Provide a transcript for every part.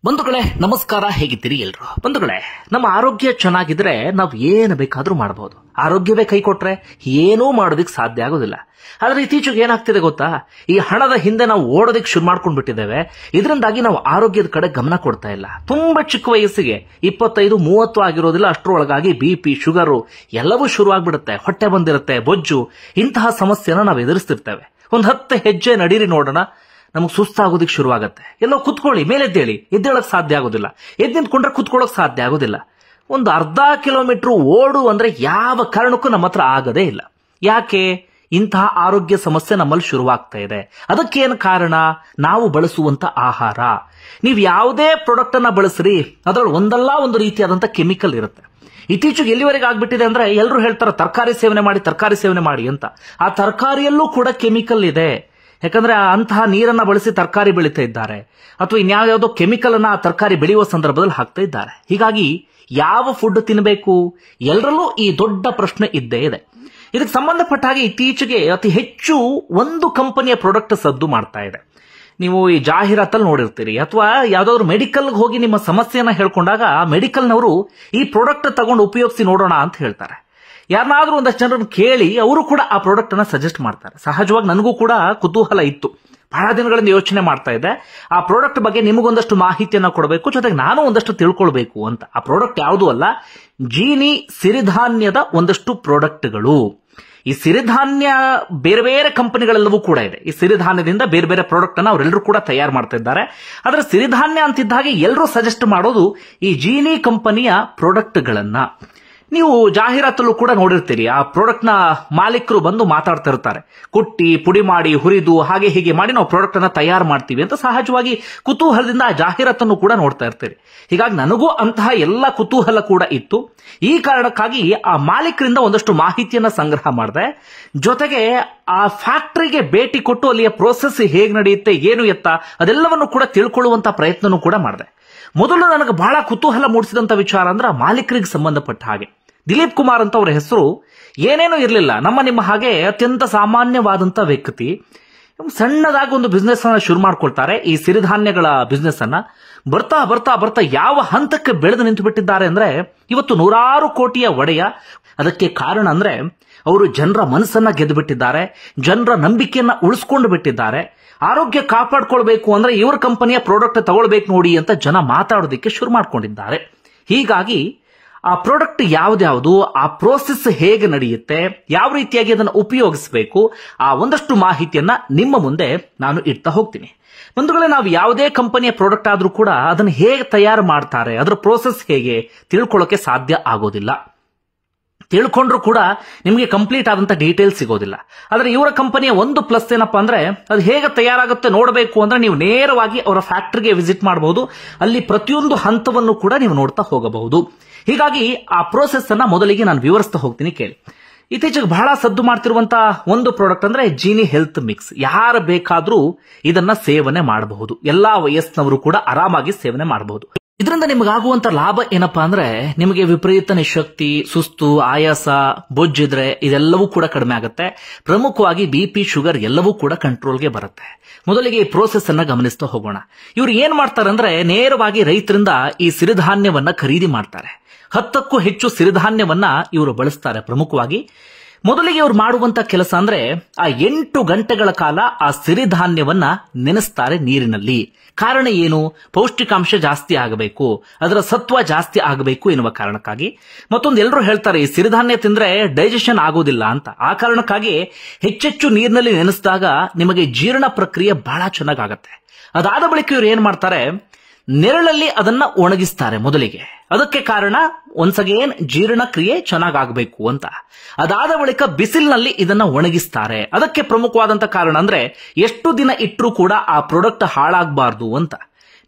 ಬಂಧುಗಳೇ ನಮಸ್ಕಾರ. ಹೇಗಿದ್ದೀರಿ ಎಲ್ರು? ಬಂಧುಗಳೇ, ನಮ್ಮ ಆರೋಗ್ಯ ಚೆನ್ನಾಗಿದ್ರೆ ನಾವು ಏನು ಬೇಕಾದ್ರೂ ಮಾಡಬಹುದು. ಆರೋಗ್ಯವೇ ಕೈ ಕೊಟ್ರೆ ಏನೂ ಮಾಡೋದಿಕ್ ಸಾಧ್ಯ ಆಗೋದಿಲ್ಲ. ಆದ್ರೆ ಇತ್ತೀಚೆಗೆ ಏನಾಗ್ತಿದೆ ಗೊತ್ತಾ, ಈ ಹಣದ ಹಿಂದೆ ನಾವು ಓಡೋದಿಕ್ ಶುರು ಮಾಡ್ಕೊಂಡ್ ಬಿಟ್ಟಿದ್ದೇವೆ. ಇದರಿಂದಾಗಿ ನಾವು ಆರೋಗ್ಯದ ಕಡೆ ಗಮನ ಕೊಡ್ತಾ ಇಲ್ಲ. ತುಂಬಾ ಚಿಕ್ಕ ವಯಸ್ಸಿಗೆ 25-30 ಆಗಿರೋದಿಲ್ಲ, ಅಷ್ಟರೊಳಗಾಗಿ BP, ಶುಗರು ಎಲ್ಲವೂ ಶುರು ಆಗ್ಬಿಡುತ್ತೆ. ಹೊಟ್ಟೆ ಬಂದಿರುತ್ತೆ, ಬೊಜ್ಜು, ಇಂತಹ ಸಮಸ್ಯೆನ ನಾವು ಎದುರಿಸ್ತಿರ್ತೇವೆ. ಒಂದು 10 ಹೆಜ್ಜೆ ನಡೀರಿ ನೋಡೋಣ, ನಮಗೆ ಸುಸ್ತಾಗೋದಿಕ್ ಶುರುವಾಗತ್ತೆ. ಎಲ್ಲೋ ಕುತ್ಕೊಳ್ಳಿ, ಮೇಲೆದ್ದೇಳಿ, ಎದ್ದೇಳಕ್ ಸಾಧ್ಯ ಆಗೋದಿಲ್ಲ. ಎದ್ದು ನಿಂತ್ಕೊಂಡ್ರೆ ಕುತ್ಕೊಳ್ಳೋಕ್ ಸಾಧ್ಯ ಆಗೋದಿಲ್ಲ. ಒಂದು ಅರ್ಧ ಕಿಲೋಮೀಟರ್ ಓಡು ಅಂದ್ರೆ ಯಾವ ಕಾರಣಕ್ಕೂ ನಮ್ಮ ಹತ್ರ ಆಗದೇ ಇಲ್ಲ. ಯಾಕೆ? ಇಂತಹ ಆರೋಗ್ಯ ಸಮಸ್ಯೆ ನಮ್ಮಲ್ಲಿ ಶುರುವಾಗ್ತಾ ಇದೆ. ಅದಕ್ಕೇನು ಕಾರಣ? ನಾವು ಬಳಸುವಂತ ಆಹಾರ. ನೀವು ಯಾವುದೇ ಪ್ರಾಡಕ್ಟ್ ಅನ್ನ ಬಳಸ್ರಿ, ಅದರಲ್ಲಿ ಒಂದಲ್ಲ ಒಂದು ರೀತಿಯಾದಂತ ಕೆಮಿಕಲ್ ಇರುತ್ತೆ. ಇತ್ತೀಚೆಗೆ ಎಲ್ಲಿವರೆಗೆ ಆಗ್ಬಿಟ್ಟಿದೆ ಅಂದ್ರೆ ಎಲ್ಲರೂ ಹೇಳ್ತಾರೆ ತರಕಾರಿ ಸೇವನೆ ಮಾಡಿ, ತರಕಾರಿ ಸೇವನೆ ಮಾಡಿ ಅಂತ. ಆ ತರಕಾರಿಯಲ್ಲೂ ಕೂಡ ಕೆಮಿಕಲ್ ಇದೆ. ಯಾಕಂದ್ರೆ ಅಂತಹ ನೀರನ್ನ ಬಳಸಿ ತರಕಾರಿ ಬೆಳೀತಾ ಇದ್ದಾರೆ, ಅಥವಾ ಇನ್ಯಾವುದೋ ಕೆಮಿಕಲ್ ಅನ್ನ ಆ ತರಕಾರಿ ಬೆಳೆಯುವ ಸಂದರ್ಭದಲ್ಲಿ ಹಾಕ್ತಾ ಇದ್ದಾರೆ. ಹೀಗಾಗಿ ಯಾವ ಫುಡ್ ತಿನ್ನಬೇಕು, ಎಲ್ಲರಲ್ಲೂ ಈ ದೊಡ್ಡ ಪ್ರಶ್ನೆ ಇದ್ದೇ ಇದೆ. ಇದಕ್ಕೆ ಸಂಬಂಧಪಟ್ಟ ಹಾಗೆ ಇತ್ತೀಚೆಗೆ ಅತಿ ಹೆಚ್ಚು ಒಂದು ಕಂಪನಿಯ ಪ್ರಾಡಕ್ಟ್ ಸದ್ದು ಮಾಡ್ತಾ ಇದೆ. ನೀವು ಈ ಜಾಹೀರಾತಲ್ಲಿ ನೋಡಿರ್ತೀರಿ, ಅಥವಾ ಯಾವ್ದಾದ್ರು ಮೆಡಿಕಲ್ಗೆ ಹೋಗಿ ನಿಮ್ಮ ಸಮಸ್ಯೆಯನ್ನ ಹೇಳ್ಕೊಂಡಾಗ ಆ ಮೆಡಿಕಲ್ನವರು ಈ ಪ್ರಾಡಕ್ಟ್ ತಗೊಂಡು ಉಪಯೋಗಿಸಿ ನೋಡೋಣ ಅಂತ ಹೇಳ್ತಾರೆ. ಯಾರನ್ನಾದ್ರೂ ಒಂದಷ್ಟು ಜನರನ್ನು ಕೇಳಿ ಅವರು ಕೂಡ ಆ ಪ್ರಾಡಕ್ಟ್ ಅನ್ನ ಸಜೆಸ್ಟ್ ಮಾಡ್ತಾರೆ. ಸಹಜವಾಗಿ ನನಗೂ ಕೂಡ ಕುತೂಹಲ ಇತ್ತು. ಬಹಳ ದಿನಗಳಿಂದ ಯೋಚನೆ ಮಾಡ್ತಾ ಇದ್ದೆ, ಆ ಪ್ರಾಡಕ್ಟ್ ಬಗ್ಗೆ ನಿಮಗೊಂದಷ್ಟು ಮಾಹಿತಿಯನ್ನ ಕೊಡಬೇಕು, ಜೊತೆಗೆ ನಾನು ಒಂದಷ್ಟು ತಿಳ್ಕೊಳ್ಬೇಕು ಅಂತ. ಆ ಪ್ರಾಡಕ್ಟ್ ಯಾವುದೂ ಅಲ್ಲ, ಜೀನಿ ಸಿರಿಧಾನ್ಯದ ಒಂದಷ್ಟು ಪ್ರಾಡಕ್ಟ್ಗಳು. ಈ ಸಿರಿಧಾನ್ಯ ಬೇರೆ ಬೇರೆ ಕಂಪನಿಗಳೆಲ್ಲವೂ ಕೂಡ ಇದೆ. ಈ ಸಿರಿಧಾನ್ಯದಿಂದ ಬೇರೆ ಬೇರೆ ಪ್ರಾಡಕ್ಟ್ ಅನ್ನ ಅವರೆಲ್ಲರೂ ಕೂಡ ತಯಾರು ಮಾಡ್ತಾ ಇದ್ದಾರೆ. ಆದ್ರೆ ಸಿರಿಧಾನ್ಯ ಅಂತಿದ್ದ ಹಾಗೆ ಎಲ್ಲರೂ ಸಜೆಸ್ಟ್ ಮಾಡೋದು ಈ ಜೀನಿ ಕಂಪನಿಯ ಪ್ರಾಡಕ್ಟ್ಗಳನ್ನ. ನೀವು ಜಾಹೀರಾತಲ್ಲೂ ಕೂಡ ನೋಡಿರ್ತೀರಿ, ಆ ಪ್ರಾಡಕ್ಟ್ ನ ಮಾಲೀಕರು ಬಂದು ಮಾತಾಡ್ತಾ ಇರ್ತಾರೆ, ಕುಟ್ಟಿ ಪುಡಿ ಮಾಡಿ ಹುರಿದು ಹಾಗೆ ಹೀಗೆ ಮಾಡಿ ನಾವು ಪ್ರಾಡಕ್ಟ್ ಅನ್ನ ತಯಾರು ಮಾಡ್ತೀವಿ ಅಂತ. ಸಹಜವಾಗಿ ಕುತೂಹಲದಿಂದ ಆ ಜಾಹೀರಾತನ್ನು ಕೂಡ ನೋಡ್ತಾ ಇರ್ತೀರಿ. ಹೀಗಾಗಿ ನನಗೂ ಅಂತಹ ಎಲ್ಲ ಕುತೂಹಲ ಕೂಡ ಇತ್ತು. ಈ ಕಾರಣಕ್ಕಾಗಿ ಆ ಮಾಲೀಕರಿಂದ ಒಂದಷ್ಟು ಮಾಹಿತಿಯನ್ನ ಸಂಗ್ರಹ ಮಾಡಿದೆ. ಜೊತೆಗೆ ಆ ಫ್ಯಾಕ್ಟರಿಗೆ ಭೇಟಿ ಕೊಟ್ಟು ಅಲ್ಲಿಯ ಪ್ರೋಸೆಸ್ ಹೇಗೆ ನಡೆಯುತ್ತೆ, ಏನು ಎತ್ತ, ಅದೆಲ್ಲವನ್ನು ಕೂಡ ತಿಳ್ಕೊಳ್ಳುವಂತ ಪ್ರಯತ್ನನೂ ಕೂಡ ಮಾಡಿದೆ. ಮೊದಲು ನನಗೆ ಬಹಳ ಕುತೂಹಲ ಮೂಡಿಸಿದಂತ ವಿಚಾರ ಅಂದ್ರೆ ಆ ಮಾಲೀಕರಿಗೆ ಸಂಬಂಧಪಟ್ಟ ಹಾಗೆ. ದಿಲೀಪ್ ಕುಮಾರ್ ಅಂತ ಅವರ ಹೆಸರು, ಏನೇನೂ ಇರಲಿಲ್ಲ, ನಿಮ್ಮ ಹಾಗೆ ಅತ್ಯಂತ ಸಾಮಾನ್ಯವಾದಂತ ವ್ಯಕ್ತಿ. ಸಣ್ಣದಾಗಿ ಒಂದು ಬಿಸ್ನೆಸ್ ಅನ್ನ ಶುರು ಮಾಡ್ಕೊಳ್ತಾರೆ, ಈ ಸಿರಿಧಾನ್ಯಗಳ ಬಿಸ್ನೆಸ್ ಅನ್ನ. ಬರ್ತಾ ಬರ್ತಾ ಬರ್ತಾ ಯಾವ ಹಂತಕ್ಕೆ ಬೆಳೆದು ನಿಂತು ಬಿಟ್ಟಿದ್ದಾರೆ ಅಂದ್ರೆ ಇವತ್ತು 100 ಕೋಟಿಯ ಒಡೆಯ. ಅದಕ್ಕೆ ಕಾರಣ ಅಂದ್ರೆ ಅವರು ಜನರ ಮನಸ್ಸನ್ನ ಗೆದ್ದು ಬಿಟ್ಟಿದ್ದಾರೆ, ಜನರ ನಂಬಿಕೆಯನ್ನ ಉಳಿಸ್ಕೊಂಡು ಬಿಟ್ಟಿದ್ದಾರೆ. ಆರೋಗ್ಯ ಕಾಪಾಡ್ಕೊಳ್ಬೇಕು ಅಂದ್ರೆ ಇವ್ರ ಕಂಪನಿಯ ಪ್ರಾಡಕ್ಟ್ ತಗೊಳ್ಬೇಕು ನೋಡಿ ಅಂತ ಜನ ಮಾತಾಡೋದಕ್ಕೆ ಶುರು ಮಾಡ್ಕೊಂಡಿದ್ದಾರೆ. ಹೀಗಾಗಿ ಆ ಪ್ರಾಡಕ್ಟ್ ಯಾವ್ದ್ಯಾವುದು, ಆ ಪ್ರೋಸೆಸ್ ಹೇಗೆ ನಡೆಯುತ್ತೆ, ಯಾವ ರೀತಿಯಾಗಿ ಅದನ್ನು ಉಪಯೋಗಿಸಬೇಕು, ಆ ಒಂದಷ್ಟು ಮಾಹಿತಿಯನ್ನ ನಿಮ್ಮ ಮುಂದೆ ನಾನು ಇಡ್ತಾ ಹೋಗ್ತೀನಿ. ಬಂಧುಗಳೇ, ನಾವು ಯಾವುದೇ ಕಂಪನಿಯ ಪ್ರಾಡಕ್ಟ್ ಆದ್ರೂ ಕೂಡ ಅದನ್ನು ಹೇಗೆ ತಯಾರು ಮಾಡ್ತಾರೆ, ಅದರ ಪ್ರೋಸೆಸ್ ಹೇಗೆ ತಿಳ್ಕೊಳ್ಳೋಕೆ ಸಾಧ್ಯ ಆಗೋದಿಲ್ಲ. ತಿಳ್ಕೊಂಡ್ರು ಕೂಡ ನಿಮಗೆ ಕಂಪ್ಲೀಟ್ ಆದಂತ ಡೀಟೇಲ್ಸ್ ಸಿಗೋದಿಲ್ಲ. ಆದ್ರೆ ಇವರ ಕಂಪನಿಯ ಒಂದು ಪ್ಲಸ್ ಏನಪ್ಪಾ ಅಂದ್ರೆ ಅದು ಹೇಗೆ ತಯಾರಾಗುತ್ತೆ ನೋಡಬೇಕು ಅಂದ್ರೆ ನೀವು ನೇರವಾಗಿ ಅವರ ಫ್ಯಾಕ್ಟರಿಗೆ ವಿಸಿಟ್ ಮಾಡಬಹುದು. ಅಲ್ಲಿ ಪ್ರತಿಯೊಂದು ಹಂತವನ್ನು ಕೂಡ ನೀವು ನೋಡ್ತಾ ಹೋಗಬಹುದು. ಹೀಗಾಗಿ ಆ ಪ್ರೋಸೆಸ್ ಅನ್ನ ಮೊದಲಿಗೆ ನಾನು ವಿವರಿಸ್ತಾ ಹೋಗ್ತೀನಿ, ಕೇಳಿ. ಇತ್ತೀಚೆಗೆ ಬಹಳ ಸದ್ದು ಮಾಡ್ತಿರುವಂತ ಒಂದು ಪ್ರಾಡಕ್ಟ್ ಅಂದ್ರೆ ಜೀನಿ ಹೆಲ್ತ್ ಮಿಕ್ಸ್. ಯಾರು ಬೇಕಾದ್ರೂ ಇದನ್ನ ಸೇವನೆ ಮಾಡಬಹುದು, ಎಲ್ಲಾ ವಯಸ್ಸಿನವರು ಕೂಡ ಆರಾಮಾಗಿ ಸೇವನೆ ಮಾಡಬಹುದು. ಇದರಿಂದ ನಿಮಗಾಗುವಂತ ಲಾಭ ಏನಪ್ಪಾ ಅಂದ್ರೆ ನಿಮಗೆ ವಿಪರೀತ ನಿಶಕ್ತಿ, ಸುಸ್ತು, ಆಯಾಸ, ಬೊಜ್ಜಿದ್ರೆ ಇದೆಲ್ಲವೂ ಕೂಡ ಕಡಿಮೆ ಆಗುತ್ತೆ. ಪ್ರಮುಖವಾಗಿ BP, ಶುಗರ್ ಎಲ್ಲವೂ ಕೂಡ ಕಂಟ್ರೋಲ್ಗೆ ಬರುತ್ತೆ. ಮೊದಲಿಗೆ ಈ ಪ್ರೋಸೆಸ್ ಅನ್ನ ಗಮನಿಸ್ತಾ ಹೋಗೋಣ. ಇವರು ಏನ್ ಮಾಡ್ತಾರೆ ಅಂದ್ರೆ ನೇರವಾಗಿ ರೈತರಿಂದ ಈ ಸಿರಿಧಾನ್ಯವನ್ನ ಖರೀದಿ ಮಾಡ್ತಾರೆ. 10ಕ್ಕೂ ಹೆಚ್ಚು ಸಿರಿಧಾನ್ಯವನ್ನ ಇವರು ಬಳಸ್ತಾರೆ. ಪ್ರಮುಖವಾಗಿ ಮೊದಲಿಗೆ ಇವರು ಮಾಡುವಂತ ಕೆಲಸ ಅಂದ್ರೆ ಆ 8 ಗಂಟೆಗಳ ಕಾಲ ಆ ಸಿರಿಧಾನ್ಯವನ್ನ ನೆನೆಸ್ತಾರೆ ನೀರಿನಲ್ಲಿ. ಕಾರಣ ಏನು? ಪೌಷ್ಟಿಕಾಂಶ ಜಾಸ್ತಿ ಆಗಬೇಕು, ಅದರ ಸತ್ವ ಜಾಸ್ತಿ ಆಗಬೇಕು ಎನ್ನುವ ಕಾರಣಕ್ಕಾಗಿ. ಮತ್ತೊಂದು ಎಲ್ಲರೂ ಹೇಳ್ತಾರೆ ಈ ಸಿರಿಧಾನ್ಯ ತಿಂದ್ರೆ ಡೈಜೆಷನ್ ಆಗೋದಿಲ್ಲ ಅಂತ. ಆ ಕಾರಣಕ್ಕಾಗಿ ಹೆಚ್ಚೆಚ್ಚು ನೀರಿನಲ್ಲಿ ನೆನೆಸಿದಾಗ ನಿಮಗೆ ಜೀರ್ಣ ಪ್ರಕ್ರಿಯೆ ಬಹಳ ಚೆನ್ನಾಗಾಗತ್ತೆ. ಅದಾದ ಬಳಿಕ ಇವರು ಏನ್ ಮಾಡ್ತಾರೆ, ನೆರಳಲ್ಲಿ ಅದನ್ನ ಒಣಗಿಸ್ತಾರೆ ಮೊದಲಿಗೆ. ಅದಕ್ಕೆ ಕಾರಣ ಒನ್ಸ್ ಅಗೇನ್ ಜೀರ್ಣಕ್ರಿಯೆ ಚೆನ್ನಾಗಬೇಕು ಅಂತ. ಅದಾದ ಬಳಿಕ ಬಿಸಿಲಿನಲ್ಲಿ ಇದನ್ನ ಒಣಗಿಸ್ತಾರೆ. ಅದಕ್ಕೆ ಪ್ರಮುಖವಾದಂತ ಕಾರಣ ಅಂದ್ರೆ ಎಷ್ಟು ದಿನ ಇಟ್ಟರೂ ಕೂಡ ಆ ಪ್ರಾಡಕ್ಟ್ ಹಾಳಾಗಬಾರ್ದು ಅಂತ.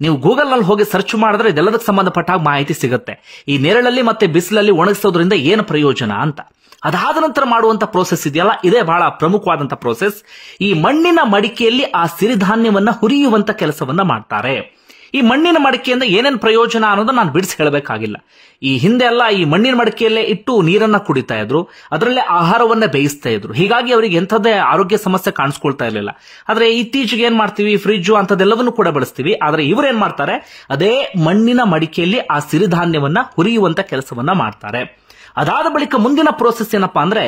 ನೀವು ಗೂಗಲ್ ನಲ್ಲಿ ಹೋಗಿ ಸರ್ಚ್ ಮಾಡಿದ್ರೆ ಇದೆಲ್ಲದಕ್ಕೆ ಸಂಬಂಧಪಟ್ಟ ಮಾಹಿತಿ ಸಿಗುತ್ತೆ, ಈ ನೆರಳಲ್ಲಿ ಮತ್ತೆ ಬಿಸಿಲಲ್ಲಿ ಒಣಗಿಸೋದ್ರಿಂದ ಏನು ಪ್ರಯೋಜನ ಅಂತ. ಅದಾದ ನಂತರ ಮಾಡುವಂತ ಪ್ರೋಸೆಸ್ ಇದೆಯಲ್ಲ, ಇದೇ ಬಹಳ ಪ್ರಮುಖವಾದಂತ ಪ್ರೋಸೆಸ್. ಈ ಮಣ್ಣಿನ ಮಡಿಕೆಯಲ್ಲಿ ಆ ಸಿರಿಧಾನ್ಯವನ್ನ ಹುರಿಯುವಂತ ಕೆಲಸವನ್ನ ಮಾಡ್ತಾರೆ. ಈ ಮಣ್ಣಿನ ಮಡಿಕೆಯಿಂದ ಏನೇನು ಪ್ರಯೋಜನ ಅನ್ನೋದನ್ನ ನಾನು ಬಿಡಿಸಿ ಹೇಳಬೇಕಾಗಿಲ್ಲ. ಈ ಹಿಂದೆ ಎಲ್ಲ ಈ ಮಣ್ಣಿನ ಮಡಿಕೆಯಲ್ಲೇ ಇಟ್ಟು ನೀರನ್ನ ಕುಡಿತಾ ಇದ್ರು, ಅದರಲ್ಲೇ ಆಹಾರವನ್ನ ಬೇಯಿಸ್ತಾ ಇದ್ರು. ಹೀಗಾಗಿ ಅವರಿಗೆ ಎಂಥದ್ದೇ ಆರೋಗ್ಯ ಸಮಸ್ಯೆ ಕಾಣಿಸ್ಕೊಳ್ತಾ ಇರಲಿಲ್ಲ. ಆದ್ರೆ ಇತ್ತೀಚೆಗೆ ಏನ್ ಮಾಡ್ತೀವಿ, ಫ್ರಿಡ್ಜ್ ಅಂತದೆಲ್ಲವನ್ನು ಕೂಡ ಬಳಸ್ತೀವಿ. ಆದ್ರೆ ಇವರೇನ್ ಮಾಡ್ತಾರೆ, ಅದೇ ಮಣ್ಣಿನ ಮಡಿಕೆಯಲ್ಲಿ ಆ ಸಿರಿಧಾನ್ಯವನ್ನ ಹುರಿಯುವಂತ ಕೆಲಸವನ್ನ ಮಾಡ್ತಾರೆ. ಅದಾದ ಬಳಿಕ ಮುಂದಿನ ಪ್ರೋಸೆಸ್ ಏನಪ್ಪಾ ಅಂದ್ರೆ,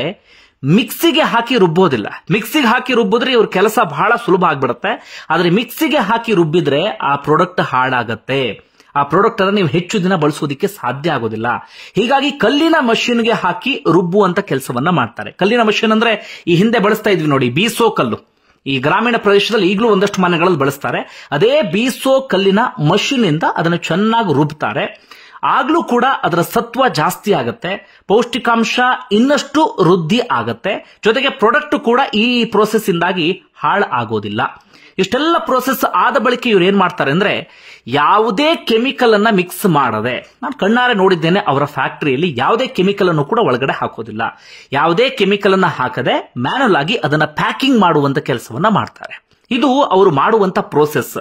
ಮಿಕ್ಸಿಗೆ ಹಾಕಿ ರುಬ್ಬೋದಿಲ್ಲ. ಮಿಕ್ಸಿಗೆ ಹಾಕಿ ರುಬ್ಬಿದ್ರೆ ಇವ್ರ ಕೆಲಸ ಬಹಳ ಸುಲಭ ಆಗ್ಬಿಡುತ್ತೆ. ಆದ್ರೆ ಮಿಕ್ಸಿಗೆ ಹಾಕಿ ರುಬ್ಬಿದ್ರೆ ಆ ಪ್ರಾಡಕ್ಟ್ ಹಾಳಾಗತ್ತೆ. ಆ ಪ್ರಾಡಕ್ಟ್ ಅನ್ನ ನೀವು ಹೆಚ್ಚು ದಿನ ಬಳಸೋದಕ್ಕೆ ಸಾಧ್ಯ ಆಗೋದಿಲ್ಲ. ಹೀಗಾಗಿ ಕಲ್ಲಿನ ಮಷೀನ್ಗೆ ಹಾಕಿ ರುಬ್ಬುವಂತ ಕೆಲಸವನ್ನ ಮಾಡ್ತಾರೆ. ಕಲ್ಲಿನ ಮಷೀನ್ ಅಂದ್ರೆ ಈ ಹಿಂದೆ ಬಳಸ್ತಾ ಇದ್ವಿ ನೋಡಿ, ಬೀಸೋ ಕಲ್ಲು. ಈ ಗ್ರಾಮೀಣ ಪ್ರದೇಶದಲ್ಲಿ ಈಗಲೂ ಒಂದಷ್ಟು ಮನೆಗಳಲ್ಲಿ ಬಳಸ್ತಾರೆ. ಅದೇ ಬೀಸೋ ಕಲ್ಲಿನ ಮಷೀನ್ ಇಂದ ಅದನ್ನು ಚೆನ್ನಾಗಿ ರುಬ್ತಾರೆ. ಆಗ್ಲೂ ಕೂಡ ಅದರ ಸತ್ವ ಜಾಸ್ತಿ ಆಗತ್ತೆ, ಪೌಷ್ಟಿಕಾಂಶ ಇನ್ನಷ್ಟು ವೃದ್ಧಿ ಆಗತ್ತೆ, ಜೊತೆಗೆ ಪ್ರಾಡಕ್ಟ್ ಕೂಡ ಈ ಪ್ರೋಸೆಸ್ ಇಂದಾಗಿ ಹಾಳು ಆಗೋದಿಲ್ಲ. ಇಷ್ಟೆಲ್ಲ ಪ್ರೋಸೆಸ್ ಆದ ಬಳಿಕ ಇವ್ರು ಏನ್ ಮಾಡ್ತಾರೆ ಅಂದ್ರೆ, ಯಾವುದೇ ಕೆಮಿಕಲ್ ಅನ್ನ ಮಿಕ್ಸ್ ಮಾಡದೆ, ನಾನು ಕಣ್ಣಾರೆ ನೋಡಿದ್ದೇನೆ ಅವರ ಫ್ಯಾಕ್ಟರಿಯಲ್ಲಿ ಯಾವುದೇ ಕೆಮಿಕಲ್ ಅನ್ನು ಕೂಡ ಒಳಗಡೆ ಹಾಕೋದಿಲ್ಲ. ಯಾವುದೇ ಕೆಮಿಕಲ್ ಅನ್ನ ಹಾಕದೆ ಮ್ಯಾನುವಲ್ ಆಗಿ ಅದನ್ನ ಪ್ಯಾಕಿಂಗ್ ಮಾಡುವಂತ ಕೆಲಸವನ್ನ ಮಾಡ್ತಾರೆ. ಇದು ಅವರು ಮಾಡುವಂತ ಪ್ರೋಸೆಸ್.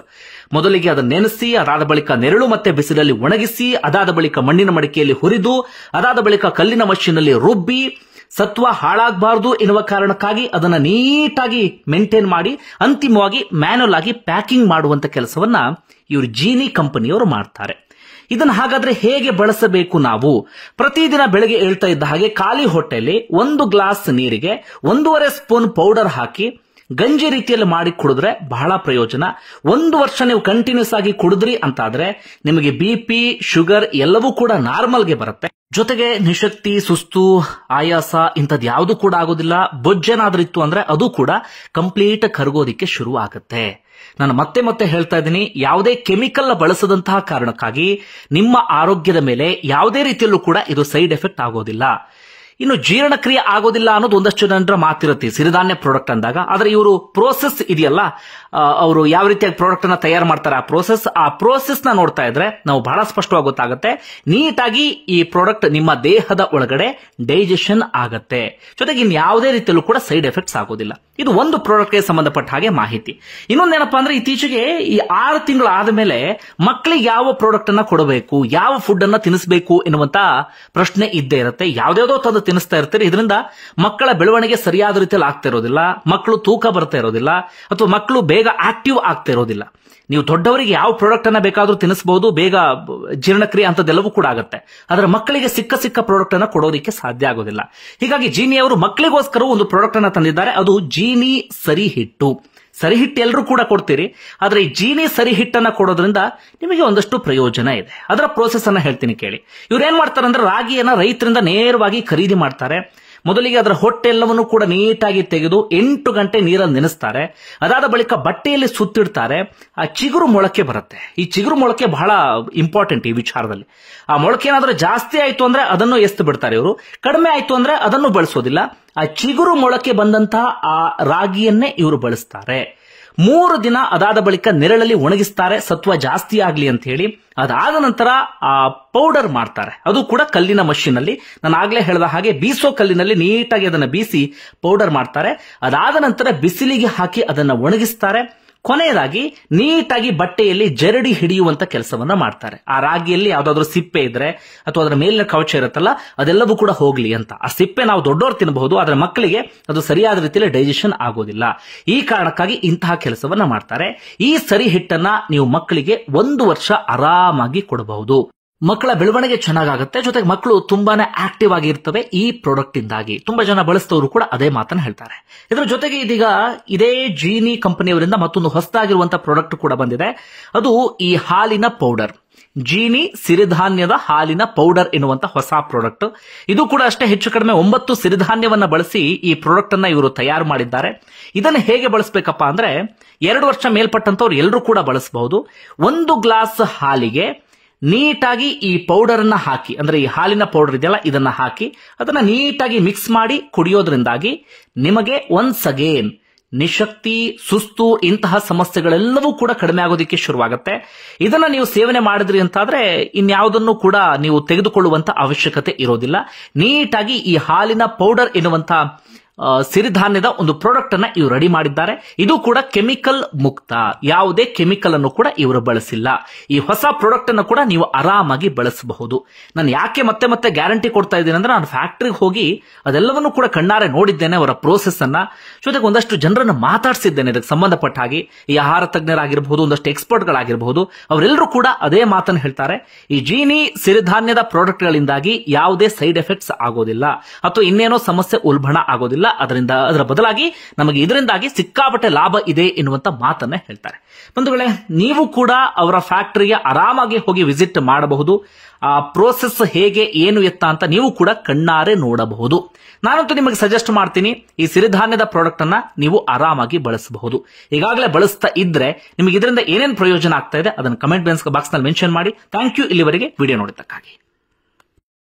ಮೊದಲಿಗೆ ಅದನ್ನು ನೆನೆಸಿ, ಅದಾದ ಬಳಿಕ ನೆರಳು ಮತ್ತೆ ಬಿಸಿಲಲ್ಲಿ ಒಣಗಿಸಿ, ಅದಾದ ಬಳಿಕ ಮಣ್ಣಿನ ಮಡಿಕೆಯಲ್ಲಿ ಹುರಿದು, ಅದಾದ ಬಳಿಕ ಕಲ್ಲಿನ ಮಷೀನಲ್ಲಿ ರುಬ್ಬಿ, ಸತ್ವ ಹಾಳಾಗಬಾರದು ಎನ್ನುವ ಕಾರಣಕ್ಕಾಗಿ ಅದನ್ನ ನೀಟಾಗಿ ಮೇಂಟೈನ್ ಮಾಡಿ ಅಂತಿಮವಾಗಿ ಮ್ಯಾನುವಲ್ ಆಗಿ ಪ್ಯಾಕಿಂಗ್ ಮಾಡುವಂತ ಕೆಲಸವನ್ನ ಇವರು ಜೀನಿ ಕಂಪನಿಯವರು ಮಾಡ್ತಾರೆ. ಇದನ್ನ ಹಾಗಾದ್ರೆ ಹೇಗೆ ಬಳಸಬೇಕು? ನಾವು ಪ್ರತಿದಿನ ಬೆಳಗ್ಗೆ ಹೇಳ್ತಾ ಇದ್ದ ಹಾಗೆ ಖಾಲಿ ಹೊಟ್ಟೆಯಲ್ಲಿ 1 ಗ್ಲಾಸ್ ನೀರಿಗೆ 1.5 ಸ್ಪೂನ್ ಪೌಡರ್ ಹಾಕಿ ಗಂಜಿ ರೀತಿಯಲ್ಲಿ ಮಾಡಿ ಕುಡಿದ್ರೆ ಬಹಳ ಪ್ರಯೋಜನ. 1 ವರ್ಷ ನೀವು ಕಂಟಿನ್ಯೂಸ್ ಆಗಿ ಕುಡಿದ್ರಿ ಅಂತಾದ್ರೆ ನಿಮಗೆ BP, ಶುಗರ್ ಎಲ್ಲವೂ ಕೂಡ ನಾರ್ಮಲ್ಗೆ ಬರುತ್ತೆ. ಜೊತೆಗೆ ನಿಶಕ್ತಿ, ಸುಸ್ತು, ಆಯಾಸ ಇಂಥದ್ದು ಯಾವುದು ಕೂಡ ಆಗೋದಿಲ್ಲ. ಬೊಜ್ಜೇನಾದ್ರೂ ಇತ್ತು ಅಂದ್ರೆ ಅದು ಕೂಡ ಕಂಪ್ಲೀಟ್ ಕರಗೋದಿಕ್ಕೆ ಶುರು ಆಗುತ್ತೆ. ನಾನು ಮತ್ತೆ ಮತ್ತೆ ಹೇಳ್ತಾ ಇದ್ದೀನಿ, ಯಾವುದೇ ಕೆಮಿಕಲ್ ಬಳಸದಂತಹ ಕಾರಣಕ್ಕಾಗಿ ನಿಮ್ಮ ಆರೋಗ್ಯದ ಮೇಲೆ ಯಾವುದೇ ರೀತಿಯಲ್ಲೂ ಕೂಡ ಇದು ಸೈಡ್ ಎಫೆಕ್ಟ್ ಆಗೋದಿಲ್ಲ. ಇನ್ನು ಜೀರ್ಣಕ್ರಿಯೆ ಆಗೋದಿಲ್ಲ ಅನ್ನೋದು ಒಂದಷ್ಟು ಜನರ ಮಾತಿರುತ್ತೆ ಸಿರಿಧಾನ್ಯ ಪ್ರಾಡಕ್ಟ್ ಅಂದಾಗ. ಆದ್ರೆ ಇವರು ಪ್ರೋಸೆಸ್ ಇದೆಯಲ್ಲ, ಅವರು ಯಾವ ರೀತಿಯಾಗಿ ಪ್ರಾಡಕ್ಟ್ ಅನ್ನ ತಯಾರು ಮಾಡ್ತಾರೆ, ಆ ಪ್ರೋಸೆಸ್ ನ ನೋಡ್ತಾ ಇದ್ರೆ ನಾವು ಬಹಳ ಸ್ಪಷ್ಟವಾಗಿ ಗೊತ್ತಾಗುತ್ತೆ. ನೀಟಾಗಿ ಈ ಪ್ರಾಡಕ್ಟ್ ನಿಮ್ಮ ದೇಹದ ಒಳಗಡೆ ಡೈಜೆಷನ್ ಆಗತ್ತೆ, ಜೊತೆಗೆ ಇನ್ ಯಾವುದೇ ರೀತಿಯಲ್ಲೂ ಕೂಡ ಸೈಡ್ ಎಫೆಕ್ಟ್ಸ್ ಆಗೋದಿಲ್ಲ. ಇದು ಒಂದು ಪ್ರಾಡಕ್ಟ್ಗೆ ಸಂಬಂಧಪಟ್ಟ ಹಾಗೆ ಮಾಹಿತಿ. ಇನ್ನೊಂದೇನಪ್ಪಾ ಅಂದ್ರೆ, ಇತ್ತೀಚೆಗೆ ಈ 6 ತಿಂಗಳು ಆದ್ಮೇಲೆ ಮಕ್ಕಳಿಗೆ ಯಾವ ಪ್ರಾಡಕ್ಟ್ ಅನ್ನ ಕೊಡಬೇಕು, ಯಾವ ಫುಡ್ ಅನ್ನ ತಿನ್ನಿಸಬೇಕು ಎನ್ನುವಂತ ಪ್ರಶ್ನೆ ಇದ್ದೇ ಇರುತ್ತೆ. ಯಾವ್ದಾವುದೋ ತಂದು ತಿನ್ನಿಸ್ತಾ ಇರ್ತೀರಿ. ಇದರಿಂದ ಮಕ್ಕಳ ಬೆಳವಣಿಗೆ ಸರಿಯಾದ ರೀತಿಯಲ್ಲಿ ಆಗ್ತಾ ಇರೋದಿಲ್ಲ, ಮಕ್ಕಳು ತೂಕ ಬರ್ತಾ ಇರೋದಿಲ್ಲ, ಅಥವಾ ಮಕ್ಕಳು ಬೇಗ ಆಕ್ಟಿವ್ ಆಗ್ತಾ ಇರೋದಿಲ್ಲ. ನೀವು ದೊಡ್ಡವರಿಗೆ ಯಾವ ಪ್ರಾಡಕ್ಟ್ ಅನ್ನ ಬೇಕಾದ್ರೂ ತಿನ್ನಿಸಬಹುದು, ಬೇಗ ಜೀರ್ಣಕ್ರಿಯೆ ಅಂತದೆಲ್ಲವೂ ಕೂಡ ಆಗುತ್ತೆ. ಆದ್ರೆ ಮಕ್ಕಳಿಗೆ ಸಿಕ್ಕ ಪ್ರಾಡಕ್ಟ್ ಅನ್ನ ಕೊಡೋದಕ್ಕೆ ಸಾಧ್ಯ ಆಗೋದಿಲ್ಲ. ಹೀಗಾಗಿ ಜೀನಿಯವರು ಮಕ್ಕಳಿಗೋಸ್ಕರ ಒಂದು ಪ್ರಾಡಕ್ಟ್ ಅನ್ನ ತಂದಿದ್ದಾರೆ. ಅದು ಜೀನಿ ಸರಿ ಹಿಟ್ಟು. ಸರಿ ಹಿಟ್ಟು ಎಲ್ಲರೂ ಕೂಡ ಕೊಡ್ತೀರಿ, ಆದ್ರೆ ಈ ಜೀನಿ ಸರಿ ಹಿಟ್ಟನ್ನ ಕೊಡೋದ್ರಿಂದ ನಿಮಗೆ ಒಂದಷ್ಟು ಪ್ರಯೋಜನ ಇದೆ. ಅದರ ಪ್ರೋಸೆಸ್ ಅನ್ನ ಹೇಳ್ತೀನಿ ಕೇಳಿ. ಇವ್ರು ಏನ್ ಮಾಡ್ತಾರೆ ಅಂದ್ರೆ, ರಾಗಿಯನ್ನ ರೈತರಿಂದ ನೇರವಾಗಿ ಖರೀದಿ ಮಾಡ್ತಾರೆ. ಮೊದಲಿಗೆ ಅದರ ಹೊಟ್ಟೆಲ್ಲವನ್ನು ಕೂಡ ನೀಟಾಗಿ ತೆಗೆದು 8 ಗಂಟೆ ನೀರಲ್ಲಿ ನೆನೆಸ್ತಾರೆ. ಅದಾದ ಬಳಿಕ ಬಟ್ಟೆಯಲ್ಲಿ ಸುತ್ತಿಡ್ತಾರೆ. ಆ ಚಿಗುರು ಮೊಳಕೆ ಬರುತ್ತೆ. ಈ ಚಿಗುರು ಮೊಳಕೆ ಬಹಳ ಇಂಪಾರ್ಟೆಂಟ್ ಈ ವಿಚಾರದಲ್ಲಿ. ಆ ಮೊಳಕೆ ಏನಾದ್ರೂ ಜಾಸ್ತಿ ಆಯ್ತು ಅಂದ್ರೆ ಅದನ್ನು ಎಸ್ತು ಬಿಡ್ತಾರೆ ಇವರು, ಕಡಿಮೆ ಆಯ್ತು ಅಂದ್ರೆ ಅದನ್ನು ಬಳಸೋದಿಲ್ಲ. ಆ ಚಿಗುರು ಮೊಳಕೆ ಬಂದಂತಹ ಆ ರಾಗಿಯನ್ನೇ ಇವರು ಬಳಸ್ತಾರೆ. 3 ದಿನ ಅದಾದ ಬಳಿಕ ನೆರಳಲ್ಲಿ ಒಣಗಿಸ್ತಾರೆ, ಸತ್ವ ಜಾಸ್ತಿ ಆಗ್ಲಿ ಅಂತ ಹೇಳಿ. ಅದಾದ ನಂತರ ಆ ಪೌಡರ್ ಮಾಡ್ತಾರೆ. ಅದು ಕೂಡ ಕಲ್ಲಿನ ಮಷೀನ್ ಅಲ್ಲಿ, ನಾನು ಆಗ್ಲೇ ಹೇಳಿದ ಹಾಗೆ ಬೀಸೋ ಕಲ್ಲಿನಲ್ಲಿ ನೀಟಾಗಿ ಅದನ್ನ ಬೀಸಿ ಪೌಡರ್ ಮಾಡ್ತಾರೆ. ಅದಾದ ನಂತರ ಬಿಸಿಲಿಗೆ ಹಾಕಿ ಅದನ್ನ ಒಣಗಿಸ್ತಾರೆ. ಕೊನೆಯದಾಗಿ ನೀಟಾಗಿ ಬಟ್ಟೆಯಲ್ಲಿ ಜರಡಿ ಹಿಡಿಯುವಂತ ಕೆಲಸವನ್ನ ಮಾಡ್ತಾರೆ. ಆ ರಾಗಿಯಲ್ಲಿ ಯಾವ್ದಾದ್ರು ಸಿಪ್ಪೆ ಇದ್ರೆ ಅಥವಾ ಅದರ ಮೇಲಿನ ಕವಚ ಇರುತ್ತಲ್ಲ, ಅದೆಲ್ಲವೂ ಕೂಡ ಹೋಗ್ಲಿ ಅಂತ. ಆ ಸಿಪ್ಪೆ ನಾವು ದೊಡ್ಡವರು ತಿನ್ನಬಹುದು, ಆದ್ರೆ ಮಕ್ಕಳಿಗೆ ಅದು ಸರಿಯಾದ ರೀತಿಯಲ್ಲಿ ಡೈಜೆಷನ್ ಆಗೋದಿಲ್ಲ. ಈ ಕಾರಣಕ್ಕಾಗಿ ಇಂತಹ ಕೆಲಸವನ್ನ ಮಾಡ್ತಾರೆ. ಈ ಸರಿ ಹಿಟ್ಟನ್ನ ನೀವು ಮಕ್ಕಳಿಗೆ 1 ವರ್ಷ ಆರಾಮಾಗಿ ಕೊಡಬಹುದು. ಮಕ್ಕಳ ಬೆಳವಣಿಗೆ ಚೆನ್ನಾಗುತ್ತೆ, ಜೊತೆಗೆ ಮಕ್ಕಳು ತುಂಬಾನೇ ಆಕ್ಟಿವ್ ಆಗಿ ಇರ್ತವೆ ಈ ಪ್ರಾಡಕ್ಟ್ ಇಂದಾಗಿ. ತುಂಬಾ ಜನ ಬಳಸಿದವರು ಕೂಡ ಅದೇ ಮಾತನ್ನ ಹೇಳ್ತಾರೆ. ಇದರ ಜೊತೆಗೆ ಇದೀಗ ಇದೇ ಜೀನಿ ಕಂಪನಿಯವರಿಂದ ಮತ್ತೊಂದು ಹೊಸದಾಗಿರುವಂತಹ ಪ್ರಾಡಕ್ಟ್ ಕೂಡ ಬಂದಿದೆ. ಅದು ಈ ಹಾಲಿನ ಪೌಡರ್. ಜೀನಿ ಸಿರಿಧಾನ್ಯದ ಹಾಲಿನ ಪೌಡರ್ ಎನ್ನುವಂತ ಹೊಸ ಪ್ರಾಡಕ್ಟ್. ಇದು ಕೂಡ ಅಷ್ಟೇ, ಹೆಚ್ಚು ಕಡಿಮೆ 9 ಸಿರಿಧಾನ್ಯವನ್ನ ಬಳಸಿ ಈ ಪ್ರಾಡಕ್ಟ್ ಅನ್ನ ಇವರು ತಯಾರು ಮಾಡಿದ್ದಾರೆ. ಇದನ್ನು ಹೇಗೆ ಬಳಸಬೇಕಪ್ಪ ಅಂದ್ರೆ, 2 ವರ್ಷ ಮೇಲ್ಪಟ್ಟಂತವ್ರು ಎಲ್ಲರೂ ಕೂಡ ಬಳಸಬಹುದು. 1 ಗ್ಲಾಸ್ ಹಾಲಿಗೆ ನೀಟಾಗಿ ಈ ಪೌಡರ್ ಅನ್ನ ಹಾಕಿ, ಅಂದ್ರೆ ಈ ಹಾಲಿನ ಪೌಡರ್ ಇದೆಯಲ್ಲ ಇದನ್ನ ಹಾಕಿ ಅದನ್ನ ನೀಟಾಗಿ ಮಿಕ್ಸ್ ಮಾಡಿ ಕುಡಿಯೋದ್ರಿಂದಾಗಿ ನಿಮಗೆ ಒನ್ಸ್ ಅಗೇನ್ ನಿಶಕ್ತಿ, ಸುಸ್ತು ಇಂತಹ ಸಮಸ್ಯೆಗಳೆಲ್ಲವೂ ಕೂಡ ಕಡಿಮೆ ಆಗೋದಿಕ್ಕೆ ಶುರುವಾಗುತ್ತೆ. ಇದನ್ನ ನೀವು ಸೇವನೆ ಮಾಡಿದ್ರಿ ಅಂತಾದ್ರೆ ಇನ್ಯಾವುದನ್ನು ಕೂಡ ನೀವು ತೆಗೆದುಕೊಳ್ಳುವಂತ ಅವಶ್ಯಕತೆ ಇರೋದಿಲ್ಲ. ನೀಟಾಗಿ ಈ ಹಾಲಿನ ಪೌಡರ್ ಎನ್ನುವಂತ ಸಿರಿಧಾನ್ಯದ ಒಂದು ಪ್ರಾಡಕ್ಟ್ ಅನ್ನ ಇವರು ರೆಡಿ ಮಾಡಿದ್ದಾರೆ. ಇದು ಕೂಡ ಕೆಮಿಕಲ್ ಮುಕ್ತ, ಯಾವುದೇ ಕೆಮಿಕಲ್ ಅನ್ನು ಕೂಡ ಇವರು ಬಳಸಿಲ್ಲ. ಈ ಹೊಸ ಪ್ರಾಡಕ್ಟ್ ಅನ್ನು ಕೂಡ ನೀವು ಆರಾಮಾಗಿ ಬಳಸಬಹುದು. ನಾನು ಯಾಕೆ ಮತ್ತೆ ಮತ್ತೆ ಗ್ಯಾರಂಟಿ ಕೊಡ್ತಾ ಇದ್ದೀನಿ ಅಂದ್ರೆ, ನಾನು ಫ್ಯಾಕ್ಟರಿಗೆ ಹೋಗಿ ಅದೆಲ್ಲವನ್ನೂ ಕೂಡ ಕಣ್ಣಾರೆ ನೋಡಿದ್ದೇನೆ, ಅವರ ಪ್ರೋಸೆಸ್ ಅನ್ನ, ಜೊತೆಗೆ ಒಂದಷ್ಟು ಜನರನ್ನು ಮಾತಾಡಿಸಿದ್ದೇನೆ ಇದಕ್ಕೆ ಸಂಬಂಧಪಟ್ಟ ಹಾಗೆ. ಈ ಆಹಾರ ತಜ್ಞರಾಗಿರಬಹುದು, ಒಂದಷ್ಟು ಎಕ್ಸ್ಪರ್ಟ್ ಗಳಾಗಿರಬಹುದು, ಅವರೆಲ್ಲರೂ ಕೂಡ ಅದೇ ಮಾತನ್ನು ಹೇಳ್ತಾರೆ. ಈ ಜೀನಿ ಸಿರಿಧಾನ್ಯದ ಪ್ರಾಡಕ್ಟ್ ಗಳಿಂದಾಗಿ ಯಾವುದೇ ಸೈಡ್ ಎಫೆಕ್ಟ್ಸ್ ಆಗೋದಿಲ್ಲ ಅಥವಾ ಇನ್ನೇನೋ ಸಮಸ್ಯೆ ಉಲ್ಬಣ ಆಗೋದಿಲ್ಲ. ಅದರ ಬದಲಾಗಿ ನಮಗೆ ಇದರಿಂದಾಗಿ ಸಿಕ್ಕಾಪಟ್ಟೆ ಲಾಭ ಇದೆ ಎನ್ನುವಂತ ಮಾತನ್ನ ಹೇಳ್ತಾರೆ. ಬಂಧುಗಳೇ, ನೀವು ಕೂಡ ಅವರ ಫ್ಯಾಕ್ಟರಿಗೆ ಆರಾಮಾಗಿ ಹೋಗಿ ವಿಸಿಟ್ ಮಾಡಬಹುದು. ಆ ಪ್ರೋಸೆಸ್ ಹೇಗೆ, ಏನು ಎತ್ತ ಅಂತ ನೀವು ಕೂಡ ಕಣ್ಣಾರೆ ನೋಡಬಹುದು. ನಾನಂತೂ ನಿಮಗೆ ಸಜೆಸ್ಟ್ ಮಾಡ್ತೀನಿ, ಈ ಸಿರಿಧಾನ್ಯದ ಪ್ರಾಡಕ್ಟ್ ಅನ್ನ ನೀವು ಆರಾಮಾಗಿ ಬಳಸಬಹುದು. ಈಗಾಗಲೇ ಬಳಸ್ತಾ ಇದ್ರೆ ನಿಮಗೆ ಇದರಿಂದ ಏನೇನು ಪ್ರಯೋಜನ ಆಗ್ತಾ ಇದೆ ಅದನ್ನು ಕಮೆಂಟ್ ಬಾಕ್ಸ್ ನಲ್ಲಿ ಮೆನ್ಷನ್ ಮಾಡಿ. ಥ್ಯಾಂಕ್ ಯು ಇಲ್ಲಿವರೆಗೆ ವಿಡಿಯೋ ನೋಡಿದ್ದಕ್ಕಾಗಿ.